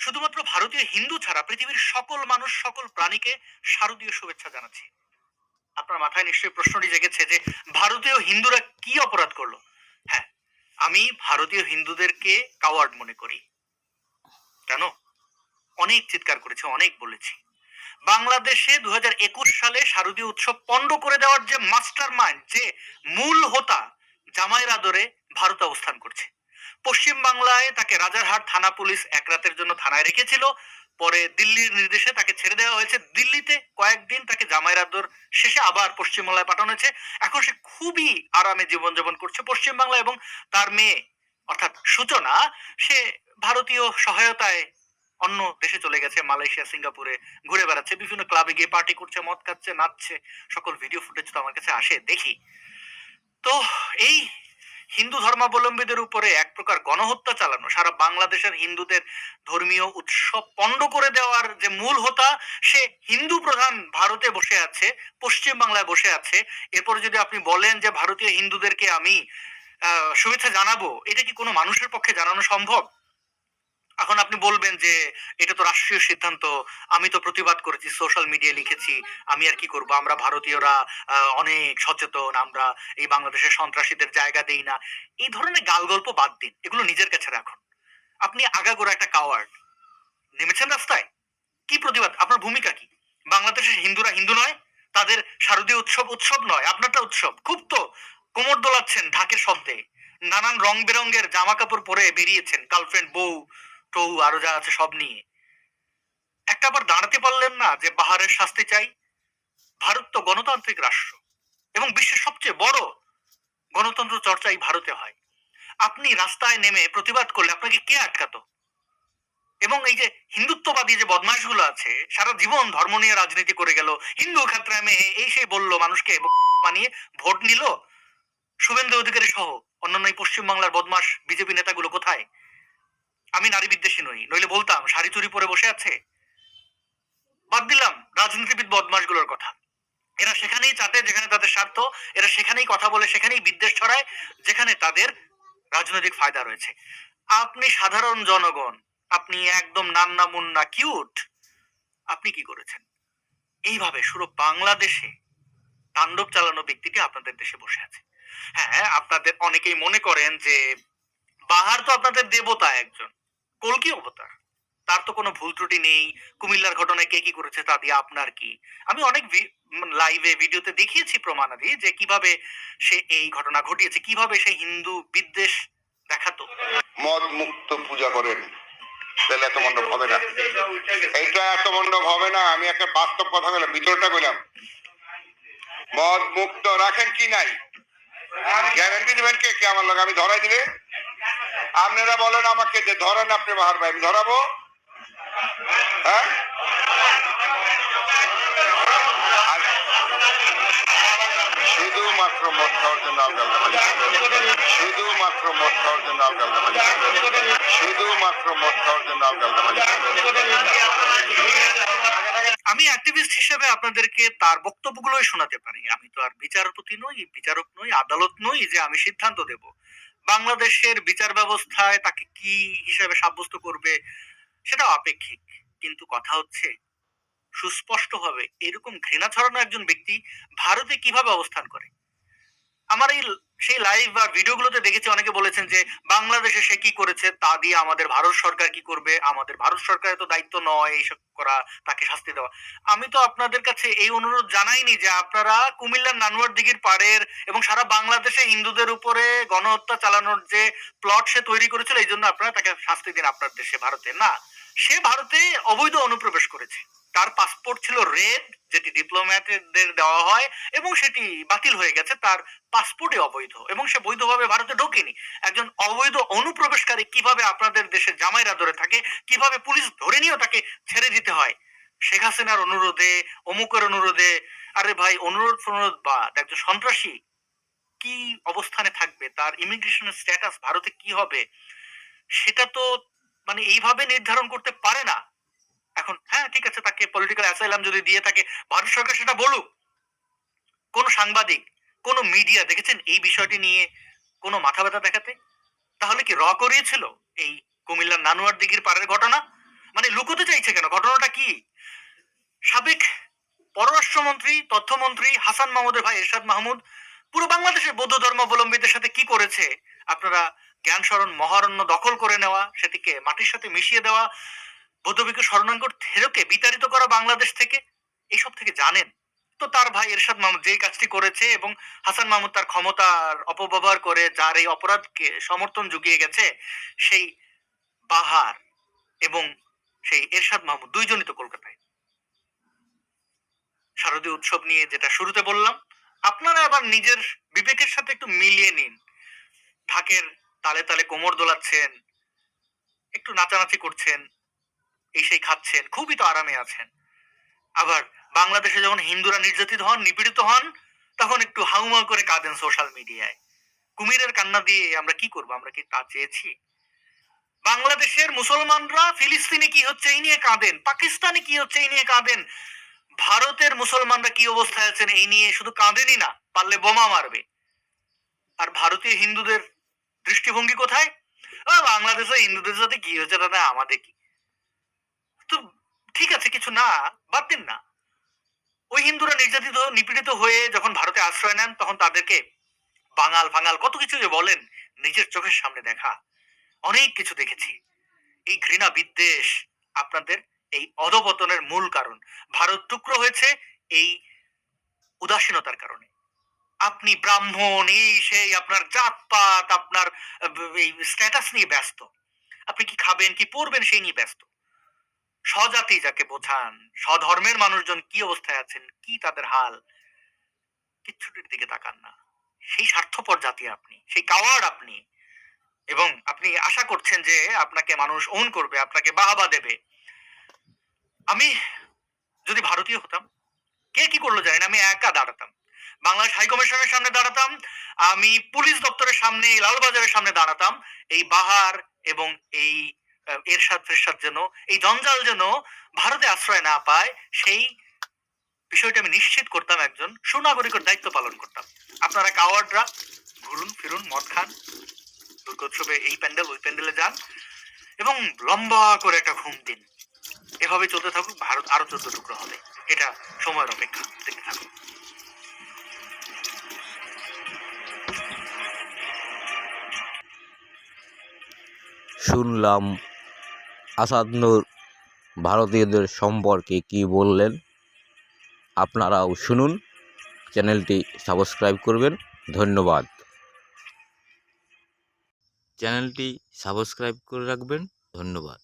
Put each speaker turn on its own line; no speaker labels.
শুধুমাত্র ভারতীয় হিন্দু ছাড়া পৃথিবীর সকল মানুষ, সকল প্রাণীকে শারদীয় শুভেচ্ছা জানাচ্ছি। আপনার মাথায় নিশ্চয়ই প্রশ্নটি জেগেছে যে ভারতীয় হিন্দুরা কি অপরাধ করলো? হ্যাঁ, আমি ভারতীয় হিন্দুদেরকে কাওয়ার্ড মনে করি। কেন? অনেক চিৎকার করেছি, অনেক বলেছি। বাংলাদেশে ২০২১ সালে শারদীয় উৎসব পণ্ড করে দেওয়ার যে মাস্টার মাইন্ড, যে মূল হোতা, জামাইয়ের আদরে ভারত অবস্থান করছে। পশ্চিম বাংলায় তাকে রাজারহাট থানা পুলিশ এক রাতের জন্য থানায় রেখেছিল। পরে দিল্লির নির্দেশে তাকে ছেড়ে দেওয়া হয়েছে। দিল্লিতে কয়েকদিন তাকে জামাইয়ের আদর শেষে আবার পশ্চিমবাংলায় পাঠানো হয়েছে। এখন সে খুবই আরামে জীবনযাপন করছে পশ্চিমবাংলা, এবং তার মেয়ে অর্থাৎ সূচনা, সে ভারতীয় সহায়তায় অন্য দেশে চলে গেছে, মালয়েশিয়া, সিঙ্গাপুরে ঘুরে বেড়াচ্ছে, বিভিন্ন ক্লাবে গিয়ে পার্টি করছে, মদ খাচ্ছে, নাচছে। সকল ভিডিও ফুটেজ তো আমার কাছে আসে, দেখি। তো এই হিন্দু ধর্মাবলম্বীদের উপরে এক প্রকার গণহত্যা চালানো, সারা বাংলাদেশের হিন্দুদের ধর্মীয় উৎসব পণ্ড করে দেওয়ার যে মূল হোতা, সে হিন্দু প্রধান ভারতে বসে আছে, পশ্চিম বাংলায় বসে আছে। এরপরে যদি আপনি বলেন যে ভারতীয় হিন্দুদেরকে আমি শুভেচ্ছা জানাবো, এটা কি কোনো মানুষের পক্ষে জানানো সম্ভব? এখন আপনি বলবেন যে এটা তো রাষ্ট্রীয় সিদ্ধান্ত, আমি তো প্রতিবাদ করেছি, সোশ্যাল মিডিয়ায় লিখেছি, আমি আর কি করব, আমরা ভারতীয়রা অনেক সচেতন, আমরা এই বাংলাদেশের সন্ত্রাসীদের জায়গা দেই না। এই ধরনের গালগল্প বাদ দিন, এগুলো নিজের কাছে রাখুন। আপনি আগাগোড়া একটা কাওয়ার্ড। নেমেছেন রাস্তায়, কি প্রতিবাদ? আপনার ভূমিকা কি? বাংলাদেশের হিন্দুরা হিন্দু নয়, তাদের শারদীয় উৎসব উৎসব নয়, আপনারটা উৎসব। খুব তো কোমর দোলাচ্ছেন ঢাকের শব্দে, নানান রং বেরঙের জামা কাপড় পরে বেরিয়েছেন, গার্লফ্রেন্ড, বউ, টৌ আরো যা আছে সব নিয়ে। একটা আবার দাঁড়াতে পারলেন না যে বাহারের শাস্তি চাই? ভারত তো গণতান্ত্রিক রাষ্ট্র, এবং বিশ্বের সবচেয়ে বড় গণতন্ত্র চর্চা এই ভারতে হয়। আপনি রাস্তায় নেমে প্রতিবাদ করলে আপনাকে কে আটকাতো? এবং এই যে হিন্দুত্ববাদী যে বদমাশগুলো আছে, সারা জীবন ধর্ম নিয়ে রাজনীতি করে গেল, হিন্দু খাতরা মেয়ে এই সেই বললো, মানুষকে বানিয়ে ভোট নিল, শুভেন্দু অধিকারী সহ অন্যান্য এই পশ্চিমবাংলার বদমাশ বিজেপি নেতাগুলো কোথায়? আমি নারী বিদ্বেষী নই, নইলে বলতাম শাড়ি চুরি পরে বসে আছে। বাদ দিলাম রাজনীতিবিদ বদমাশগুলোর কথা, এরা সেখানেই চাটে যেখানে তাদের স্বার্থ, এরা সেখানেই কথা বলে, সেখানেই বিদ্বেষ ছড়ায় যেখানে তাদের রাজনৈতিক ফায়দা রয়েছে। আপনি সাধারণ জনগণ, আপনি একদম নান্না মুন্না কিউট, আপনি কি করেছেন? এইভাবে পুরো বাংলাদেশে তাণ্ডব চালানো ব্যক্তিটি আপনাদের দেশে বসে আছে। হ্যাঁ, আপনাদের অনেকেই মনে করেন যে বাহার তো আপনাদের দেবতা একজন, কল্কি অবতার, তার তো কোনো ভুল ত্রুটি নেই। কুমিল্লার ঘটনায় কে কি করেছে তা দিয়ে আপনার কি? আমি অনেক লাইভে ভিডিওতে দেখিয়েছি প্রমাণাদি যে কিভাবে সে এই ঘটনা ঘটিয়েছে, কিভাবে সে হিন্দু বিদ্বেষ দেখাতো।
মদ মুক্ত পূজা করেন, তাহলে এত মণ্ডপ হবে না, এইটা এত মণ্ডপ হবে না। আমি একটা বাস্তব কথা বললাম, ভিতরটা বললাম, মদ মুক্ত রাখেন কি নাই, গ্যারান্টি দিবেন কে? কে আমার লোক? আমি ধরাই দিলে আপনারা বলেন আমাকে যে ধরেন, আপনি বাহার ভাই, আমি ধরাবো? হ্যাঁ, শুধুমাত্র মদ খাওয়ার জন্য আলগা, শুধুমাত্র মদ খাওয়ার জন্য আলগা, শুধুমাত্র মদ খাওয়ার জন্য আলগা।
আমি অ্যাক্টিভিস্ট হিসেবে আপনাদেরকে তার বক্তব্যগুলোই শোনাতে পারি। আমি তো আর বিচারপতি নই, বিচারক নই, আদালত নই যে আমি সিদ্ধান্ত দেব। বাংলাদেশের বিচার ব্যবস্থায় তাকে কি হিসেবে সাব্যস্ত করবে সেটা আপেক্ষিক। কিন্তু কথা হচ্ছে, সুস্পষ্টভাবে এরকম ঘৃণা ছড়ানো একজন ব্যক্তি ভারতে কিভাবে অবস্থান করে? আমার এই সেই লাইভ বা ভিডিওগুলোতে দেখেছি অনেকে বলেছেন যে বাংলাদেশে সে কি করেছে তা দিয়ে আমাদের ভারত সরকার কি করবে, আমাদের ভারত সরকারের তো দায়িত্ব নয় এইসব করা, তাকে শাস্তি দেওয়া। আমি তো আপনাদের কাছে এই অনুরোধ জানাইনি যে আপনারা কুমিল্লার নানুয়ার দিঘির পাড়ের এবং সারা বাংলাদেশে হিন্দুদের উপরে গণহত্যা চালানোর যে প্লট সে তৈরি করেছিল, এই জন্য আপনারা তাকে শাস্তি দিন আপনার দেশে, ভারতে না। সে ভারতে অবৈধ অনুপ্রবেশ করেছে, তার পাসপোর্ট ছিল রেড, যেটি ডিপ্লোম্যাটদের দেওয়া হয়, এবং সেটি বাতিল হয়ে গেছে। তার পাসপোর্টে অবৈধ, এবং সে বৈধভাবে ভারতে ঢোকেনি। একজন অবৈধ অনুপ্রবেশকারী কিভাবে আপনাদের দেশে জামাইরা ধরে থাকে, কিভাবে পুলিশ ধরে নিয়েও তাকে ছেড়ে দিতে হয় শেখ হাসিনার অনুরোধে, অমুকের অনুরোধে? আরে ভাই, অনুরোধ অনুরোধ বাদ, একজন সন্ত্রাসী কি অবস্থানে থাকবে, তার ইমিগ্রেশনের স্ট্যাটাস ভারতে কি হবে, সেটা তো মানে এইভাবে নির্ধারণ করতে পারে না। এখন হ্যাঁ ঠিক আছে, তাকে পলিটিক্যাল অ্যাসাইলাম যদি দিয়ে থাকে, ভারত সরকার সেটা বলুক। কোন সাংবাদিক, কোন মিডিয়া দেখেছেন এই বিষয়টি নিয়ে কোনো মাথা ব্যথা দেখাতে? তাহলে কি করিয়েছিল এই কুমিল্লার নানুয়ার দিঘির পাড়ের ঘটনা? মানে লুকোতে চাইছে কেন? ঘটনাটা কি? সাবেক পররাষ্ট্রমন্ত্রী, তথ্যমন্ত্রী হাসান মাহমুদের ভাই এরশাদ মাহমুদ পুরো বাংলাদেশের বৌদ্ধ ধর্মাবলম্বীদের সাথে কি করেছে? আপনারা জ্ঞান শরণ মহারণ্য দখল করে নেওয়া, সেটিকে মাটির সাথে মিশিয়ে দেওয়া, বৌদ্ধবিকে শরণাঙ্কর থেরোকে বিতাড়িত করা বাংলাদেশ থেকে, এইসব থেকে জানেন। তো তার ভাই এরশাদ মাহমুদ যেই কাজটি করেছে এবং হাসান মাহমুদ তার ক্ষমতার অপব্যবহার করে যার এই অপরাধকে সমর্থন জুগিয়ে গেছে, সেই বাহার এবং সেই এরশাদ মাহমুদ দুইজনই তো কলকাতায়। শারদীয় উৎসব নিয়ে যেটা শুরুতে বললাম, আপনারা আবার নিজের বিবেকের সাথে একটু মিলিয়ে নিন। ঢাকের তালে তালে কোমর দোলাচ্ছেন, একটু নাচানাচি করছেন, এই সেই খাচ্ছেন, খুবই তো আরামে আছেন। আবার বাংলাদেশে যখন হিন্দুরা নির্যাতিত হন, নিপীড়িত হন, তখন একটু হাউমাউ করে কাঁদেন সোশ্যাল মিডিয়ায়। কুমিরের কান্না দিয়ে আমরা কি করবো? আমরা কি তা চেয়েছি? বাংলাদেশের মুসলমানরা ফিলিস্তিনে কি হচ্ছে এই নিয়ে কাঁদেন, পাকিস্তানে কি হচ্ছে এই নিয়ে কাঁদেন, ভারতের মুসলমানরা কি অবস্থায় আছেন এই নিয়ে শুধু কাঁদেনই না, পারলে বোমা মারবে। আর ভারতীয় হিন্দুদের দৃষ্টিভঙ্গি কোথায়? বাংলাদেশে হিন্দুদের সাথে কি হচ্ছে দাদা, আমাদের কি? তো ঠিক আছে, কিছু না, বাদ দিন না। ওই হিন্দুরা নির্যাতিত নিপীড়িত হয়ে যখন ভারতে আশ্রয় নেন, তখন তাদেরকে বাঙাল ফাঙাল কত কিছু যে বলেন, নিজের চোখের সামনে দেখা অনেক কিছু দেখেছি। এই ঘৃণা বিদ্বেষ আপনাদের এই অধপতনের মূল কারণ। ভারত টুকরো হয়েছে এই উদাসীনতার কারণে। আপনি ব্রাহ্মণ, এই সেই, আপনার জাতপাত, আপনার এই স্ট্যাটাস নিয়ে ব্যস্ত। আপনি কি খাবেন, কি পরবেন সেই নিয়ে ব্যস্ত। স্বজাতি যাকে বোঝান, স্বধর্মের মানুষজন কি অবস্থায় আছেন, কি তাদের হাল, কিচ্ছুটির দিকে তাকান না। সেই স্বার্থপর জাতি আপনি, সেই কাওয়ার্ড আপনি। এবং আপনি আশা করছেন যে আপনাকে মানুষ ওন করবে, আপনাকে বাহবা দেবে। আমি যদি ভারতীয় হতাম, কে কি করলো জানেন, আমি একা দাঁড়াতাম, বাংলাদেশ হাইকমিশনের সামনে দাঁড়াতাম, আমি পুলিশ দপ্তরের সামনে, লালবাজারের সামনে দাঁড়াতাম। এই বাহার এবং এই এরশাদ ফেরশাদ যেন, এই জঞ্জাল যেন ভারতে আশ্রয় না পায়, সেই বিষয়টা আমি নিশ্চিত করতাম, একজন সুনাগরিকের দায়িত্ব পালন করতাম। আপনারা কাওয়ার্ডরা ঘুরুন ফিরুন, মদ খান, দুর্গোৎসবে এই প্যান্ডেল ওই প্যান্ডেলে যান এবং লম্বা করে একটা ঘুম দিন। এভাবে চলতে থাকুক, ভারত আরো 14 টুকরো হবে। এটা সময়ের অপেক্ষা, দেখতে থাকুন।
শুনলাম আসাদ নূর ভারতীয়দের সম্পর্কে কি বললেন। আপনারাও শুনুন, চ্যানেলটি সাবস্ক্রাইব করবেন। ধন্যবাদ। চ্যানেলটি সাবস্ক্রাইব করে রাখবেন। ধন্যবাদ।